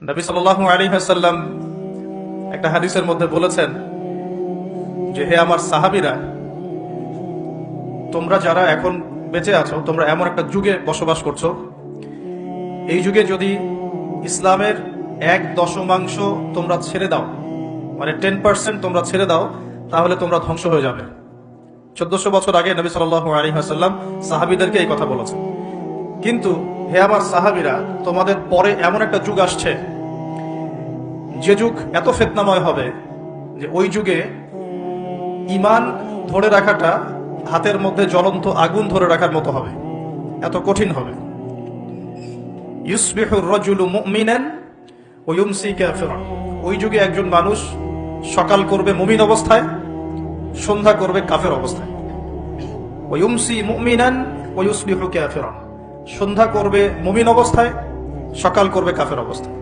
নবী সাল্লাল্লাহু আলাইহি ওয়াসাল্লাম একটা হাদিসের মধ্যে বলেছেন যে, হে আমার সাহাবীরা, তোমরা যারা এখন বেঁচে আছো, তোমরা এমন একটা যুগে বসবাস করছো, এই যুগে যদি ইসলামের 1/10 তোমরা ছেড়ে দাও, মানে 10% তোমরা ছেড়ে দাও, তাহলে তোমরা ধ্বংস হয়ে যাবে। 1400 বছর আগে নবী সাল্লাল্লাহু আলাইহি ওয়াসাল্লাম সাহাবীদেরকে এই কথা বলেছেন। কিন্তু হে আমার সাহাবীরা, তোমাদের পরে এমন একটা যুগ আসছে, যে যুগ এত ফিতনাময় হবে যে ওই যুগে ঈমান ধরে রাখাটা হাতের মধ্যে জ্বলন্ত আগুন ধরে রাখার মতো হবে, এত কঠিন হবে। ইউসবিহুর রাজুলু মুমিনান ওয়া ইউমসি কাফিরান। ওই যুগে একজন মানুষ সকাল করবে মুমিন অবস্থায়, সন্ধ্যা করবে কাফের অবস্থায়। ওয়া ইউমসি মুমিনান ওয়া ইউসবিহু কাফিরান। সন্ধ্যা করবে মুমিন অবস্থায়, সকাল করবে কাফের অবস্থায়।